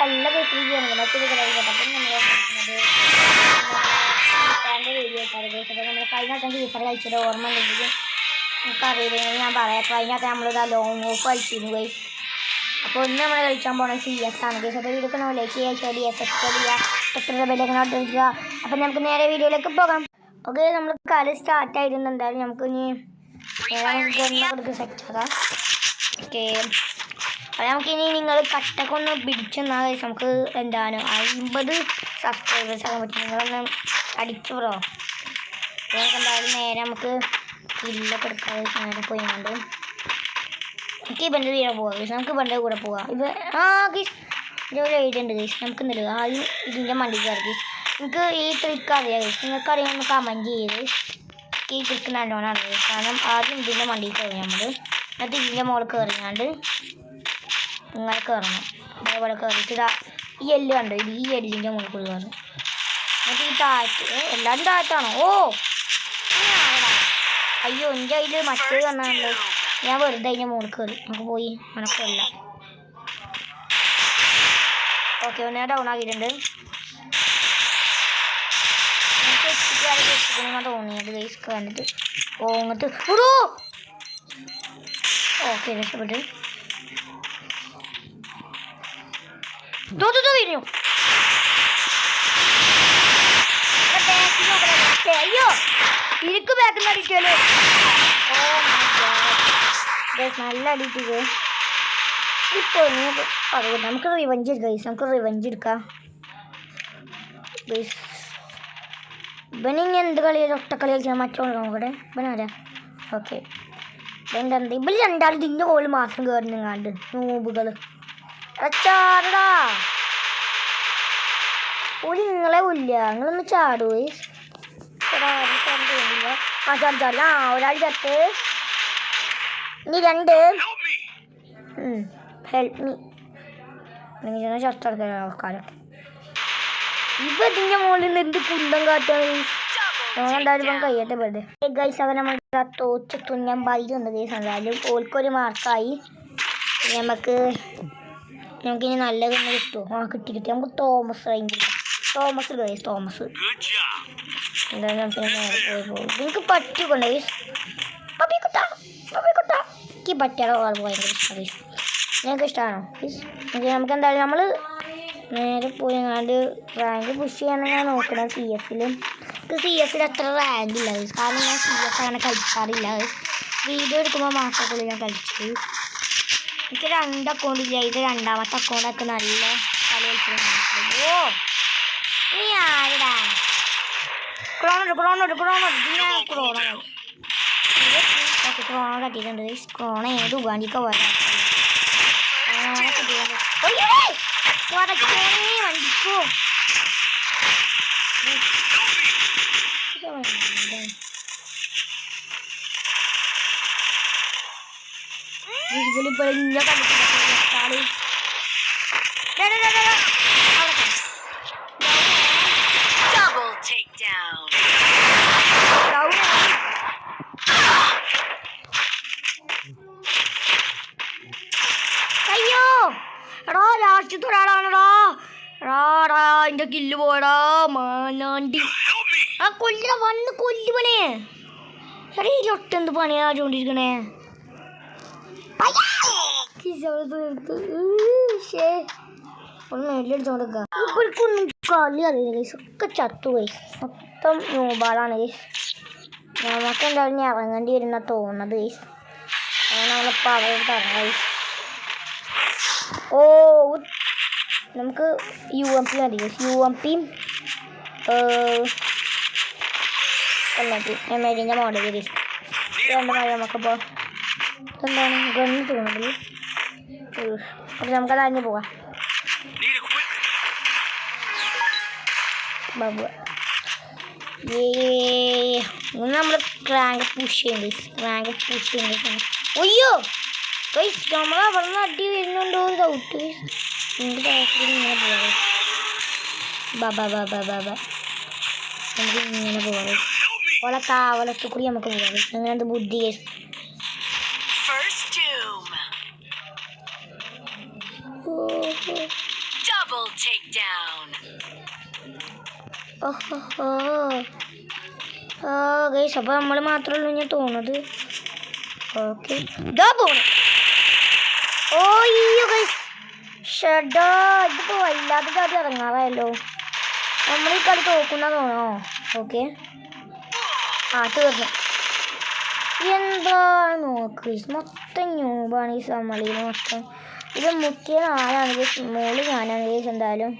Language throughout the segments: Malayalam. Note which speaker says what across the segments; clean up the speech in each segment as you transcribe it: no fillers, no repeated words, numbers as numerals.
Speaker 1: നല്ല വീഡിയോ നമ്മൾ കഴിഞ്ഞ ടീച്ചർ കഴിച്ചത് ഓർമ്മ ഉണ്ടെങ്കിൽ നമുക്കറിയില്ല. ഞാൻ പറയാം, കഴിഞ്ഞാൽ നമ്മളിതാ ലോങ് ഓഫ് കഴിച്ചിരുന്നു ഗൈസ്. അപ്പോൾ ഇന്ന് നമ്മൾ കഴിക്കാൻ പോകുന്നത് CS ആണ് ഗൈസ്. അപ്പോൾ വീഡിയോ നമ്മൾ ലൈക്ക് ചെയ്യുക, ഷെയർ ചെയ്യുക, സബ്സ്ക്രൈബ് ചെയ്യുക, തൊട്ടുള്ള ബെല്ലൈക്കൺ അടിക്കുക. അപ്പോൾ നമുക്ക് നേരെ വീഡിയോയിലേക്ക് പോകാം. ഓക്കെ, നമ്മൾ കളി സ്റ്റാർട്ടായിരുന്നു. എന്തായാലും നമുക്ക് ഇനി കൊടുത്ത് സെറ്റാക്കാം. ഓക്കെ, അത് നമുക്കിനി നിങ്ങൾ കട്ടൊക്കെ ഒന്ന് പിടിച്ചെന്നാൽ നമുക്ക് എന്താണ് 50 സബ്സ്ക്രൈബേഴ്സ് ആകാൻ പറ്റും. നിങ്ങളൊന്ന് അടിച്ചു ബ്രോ. നമുക്ക് എന്തായാലും നേരെ നമുക്ക് കില്ലൊക്കെ എടുക്കാതെ നേരെ പോയിട്ടുണ്ട്. എനിക്ക് ഇവൻ്റെ വീടെ പോവാം ഗീസ്, നമുക്ക് ഇവൻ്റെ കൂടെ പോവാം. ഗീസ് ഇതൊരു ഐഡിയ ഉണ്ട് ഗീസ്. നമുക്ക് എന്തെങ്കിലും ആദ്യം ഇതിൻ്റെ മണ്ടി കയറി ഗീസ്. നിങ്ങൾക്ക് ഈ ട്രിക്ക് അറിയാം ഗീസ്, നിങ്ങൾക്ക് അറിയാമെന്ന് കമൻറ്റ് ചെയ്ത്. ഈ ട്രിക്ക് നല്ലോണം അറിയാം. കാരണം ആദ്യം ഇതിൻ്റെ മണ്ടി കയറി നമ്മൾ, എന്നിട്ട് ഇതിൻ്റെ മുകളിൽ കയറിയാണ്ട് ഇങ്ങനെ കയറണം. അതേപോലെ കയറിയിട്ട് ഈ എല്ല് കണ്ടോ, ഇത് ഈ എല്ലിൻ്റെ മുകളിൽ കൂടി കയറും. എന്നിട്ട് ഈ താഴത്ത് എല്ലാവരും താഴത്താണോ? അയ്യോ, എൻ്റെ കയ്യിൽ മറ്റേ വന്നാണല്ലോ. ഞാൻ വെറുതെ അതിൻ്റെ മുകളിൽ കയറി. നമുക്ക് പോയി മണക്കല്ല. ഓക്കെ, ഒന്ന് ഞാൻ ഡൗൺ ആക്കിയിട്ടുണ്ട്. തോന്നിയത് ഗൈസ് കണ്ടിട്ട് ഓങ്ങത്ത് ഓക്കെ രക്ഷപ്പെട്ട് വീണു. അയ്യോ, ഇരിക്ക് ബാക്കിൽ അടിക്കല്ലോ. നല്ല അടിക്കുക. ഇപ്പോൾ നമുക്ക് റിവഞ്ച് എടുക്കാം ഗൈസ്, നമുക്ക് റിവഞ്ച് എടുക്കാം ഗൈസ്. ഇവനിങ്ങനെ എന്ത് കളിയാണ്, ഒട്ടക്കളി കളിച്ചാൽ മറ്റുള്ള കൂടെ ഇവനാരാ? ഓക്കെ, ഇവൻ്റെ ഇവർ രണ്ടാളും ഇതിൻ്റെ കോളിൽ മാത്രം കയറുന്നങ്ങാണ്ട് നോബുകൾ ചാടാ. ഒരു നിങ്ങളെ ഇല്ല, നിങ്ങളൊന്ന് ചാടൂ ഗൈസ്. ചാടി ഒരാൾ ചത്ത്. ഇനി 2 ഹെൽപ്പ് മീ ചത്തെടുക്കാൻ ആൾക്കാരൊക്കെ. ഇപ്പം ഇതിൻ്റെ മുകളിൽ നിന്ന് എന്ത് കുന്തം കാറ്റാണ് ഗൈസ്. എന്തായാലും ഇപ്പം കഴിയട്ടെ വെറുതെ ഗൈസ്. അവൻ നമ്മൾ തോച്ച തുന്നാൻ ബൈലുണ്ട് ഗൈസ്. എന്തായാലും ഓൾക്കൊരു മാർക്കായി. നമുക്കിനി നല്ലതൊന്ന് കിട്ടുമോ? കിട്ടി. നമുക്ക് തോമസ് ഗൈസ്, തോമസ്. എന്തായാലും നമുക്ക് നേരെ പോയി പോകും. നിങ്ങൾക്ക് പറ്റുകൊണ്ട് ഗൈസ്. പപ്പിക്കുട്ട എനിക്ക് പറ്റിയാലോ ആൾ ഭയങ്കര ഇഷ്ടമാണ് ഗൈസ്. നിങ്ങൾക്ക് ഇഷ്ടമാണോ ഗൈസ്? നമുക്ക് എന്തായാലും നമ്മൾ നേരെ പോയി റാങ്ക് പുഷ് ചെയ്യാനാണ് ഞാൻ നോക്കുന്നത്. CS-ൽ അത്ര റാങ്ക് ഇല്ല ഗൈസ്. കാരണം ഞാൻ CS അങ്ങനെ കളിക്കാറില്ല ഗൈസ്. വീഡിയോ എടുക്കുമ്പോൾ മാത്രമേ ഞാൻ കളിച്ചു. എനിക്ക് 2 അക്കൗണ്ട് ഇല്ല. ഇത് 2ാമത്തെ അക്കൗണ്ടൊക്കെ നല്ല കളി കളിച്ചു. നീ ആരടാ? Krona കട്ടിയിട്ടുണ്ട് guys. ക്രോണ ഏത് ഉഗാണ്ടിക്ക വരാം. വണ്ടിക്കോ അയ്യോ എടാ, ലാസ്റ്റത്തെ ഒരാളാണടാ. എൻ്റെ കില്ല് പോടാ മാനാണ്ടി. കൊല്ലട വന്ന് കൊല്ലുപണേ. എടേ ഒട്ടെന്ത് പണിയാ ചോണ്ടിരിക്കണേ. ഒന്ന് നെല്ലെടുത്തോണ്ടിരിക്കുക. ഇവർക്കൊന്നും കളി അറിയില്ല ഗൈസ്. ഒക്കെ ചത്തു ഗൈസ്. മൊത്തം നോബാളാണ് ഗൈസ്. നമുക്ക് എന്തായാലും ഇറങ്ങേണ്ടി വരുന്ന തോന്നുന്നത് ഗൈസ്. അങ്ങനെ നമ്മളിപ്പോൾ അവിടെ തരാം ഗൈസ്. നമുക്ക് UMP മതി ഗൈസ്. UMP എമേജിൻ്റെ മോഡൽ ഗൈസ്. നമുക്കിപ്പോൾ എന്താണ് ഗണ്ണ് തോന്നുന്നത്. അപ്പോൾ നമുക്കത് അറിഞ്ഞു പോവാം. ബാബു നമ്മൾ റാങ്ക് പുഷ് ചെയ്യുന്നുണ്ട്. അയ്യോ ഗൈസ്, നമ്മൾ അവിടെ നിന്ന് അടി വരുന്നുണ്ടോ ഒരു ഡൗട്ട്. എൻ്റെ കാര്യത്തിൽ ഇങ്ങനെ പോവാം. നമുക്ക് ഇങ്ങനെ പോവാം. ഓളെ താവളത്തിൽ കൂടി നമുക്ക് പോവാം. അങ്ങനത്തെ ബുദ്ധി ഗൈസ്.
Speaker 2: Double takedown.
Speaker 1: ഗൈസ് അപ്പോൾ നമ്മൾ മാത്രമേ ഉള്ളൂ ഞാൻ തോന്നുന്നത്. ഓക്കെ ഇതാ പോണു. ഓയ്യോ ഗൈസ് ഷെഡാ ഇതിപ്പോൾ വല്ലാത്ത കാര്യം ഇറങ്ങാറായല്ലോ. നമ്മൾ ഈ കളി തോക്കുന്ന തോന്നണോ? ഓക്കെ തീർന്നു. എന്താണ് നോക്ക് മൊത്തം ന്യൂബാണ് ഈ സമ്മളിയിൽ മൊത്തം. ഇത് മുക്കിയ ആരാണ് ഗൈസ്? മോള് ഞാനാണ് ഗൈസ്. എന്തായാലും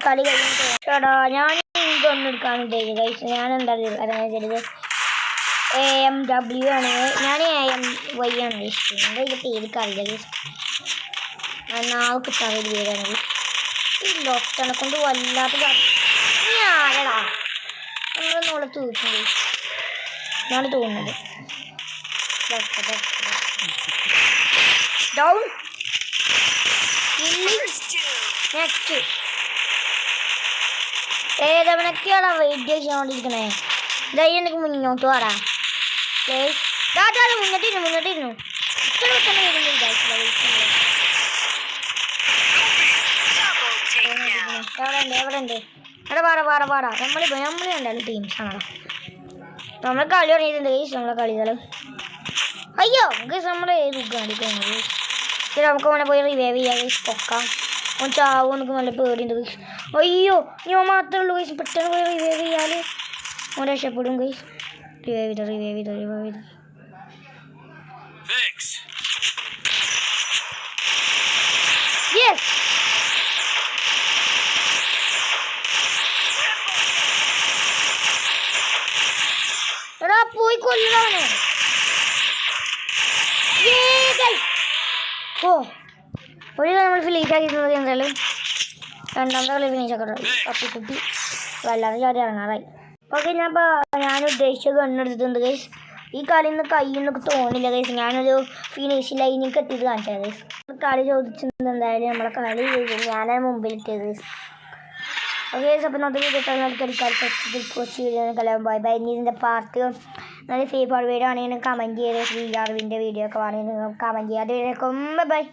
Speaker 1: കളി കഴിഞ്ഞിട്ടാ ഞാൻ ഇതൊന്നും എടുക്കാൻ ഉദ്ദേശിച്ചു ഗൈസ്. ഞാൻ എന്താ ചെയ്തത് AMW ആണ്. ഞാൻ AMY ആണ് ഗൈസ്. എന്താ ഇത് പേര് അറിയില്ല ഗൈസ്. നാവ് കിട്ടാൻ വേണ്ടി പേരാണ് ഗൈസ്. ഈ ലോക്ക്ഡൗണെ കൊണ്ട് വല്ലാത്ത ഞാനടാ നമ്മളൊന്നുകൂടെ തൂക്കും ഗൈസ്. ഇതാണ് തോന്നുന്നത്. ഡൗൺ നെക്സ്റ്റ് ഏതവനൊക്കെയാണോ വീഡിയോ ചെയ്തുകൊണ്ടിരിക്കണേ? ഇതായി എനിക്ക് മുന്നോട്ട് വാടാ. മുന്നോട്ടിരുന്നു ഇത്ര പെട്ടെന്ന് വരുന്നില്ല. എവിടെ ഉണ്ട് എടാ പാടാ നമ്മൾ കണ്ടാലും ടീംസാണോ? നമ്മൾ കളി തുടങ്ങിയിട്ടുണ്ട് ഗൈസ്. നമ്മളെ കളികൾ അയ്യോ ഗൈസ് നമ്മുടെ ഏത് കളിക്കുന്നത്. നമുക്ക് വേണേൽ പോയി റിവൈവ് ചെയ്യാം ഗൈസ്. പൊക്കാം ഓൻ ചാവും എന്നൊക്കെ നല്ല പേടിയുണ്ട് ഗൈസ്. അയ്യോ ഞാൻ മാത്രമേ ഉള്ളൂ ഗൈസ്. പെട്ടെന്ന് പോയി റിവൈവ് ചെയ്യാൽ ഓൻ രക്ഷപ്പെടും ഗൈസ്. റിവൈവ് ചെയ്ത് യെസ് എടാ പോയി കൊല്ലണേ. ഒരു നമ്മൾ ഫിനിഷ് ആക്കിയിരുന്നത് എന്തായാലും രണ്ടാമത്തെ കളി ഫിനിഷ് ആക്കട്ടെ. തപ്പിക്കുട്ടി വല്ലാതെ ചാടി ഇറങ്ങാറായി. ഓക്കെ ഞാൻ ഉദ്ദേശിച്ച ഗണ്ണെടുത്തിട്ടുണ്ട് ഗൈസ്. ഈ കളി നിന്ന് കയ്യൊന്നൊക്കെ തോന്നില്ല ഗൈസ്. ഞാനൊരു ഫിനിഷ് ലൈനിലേക്ക് എത്തിയിട്ട് കാണിച്ചത് ഗൈസ്. കളി ചോദിച്ചിട്ടുണ്ട് എന്തായാലും നമ്മളെ കളി ഞാനാണ് മുമ്പിലിട്ടത് ഗൈസ്. ഓക്കെ അപ്പോൾ ഇന്നത്തെ വീഡിയോ ബൈ ബൈ. ഇനി ഇതിൻ്റെ പാർട്ട് നല്ല ഫേവറേറ്റ് വീഡിയോ ആണെങ്കിൽ കമൻറ്റ് ചെയ്ത് ശ്രീ അറിവിൻ്റെ വീഡിയോ ഒക്കെ വേണമെങ്കിൽ കമൻറ്റ് ചെയ്യുക. അതുവരെ ബൈ.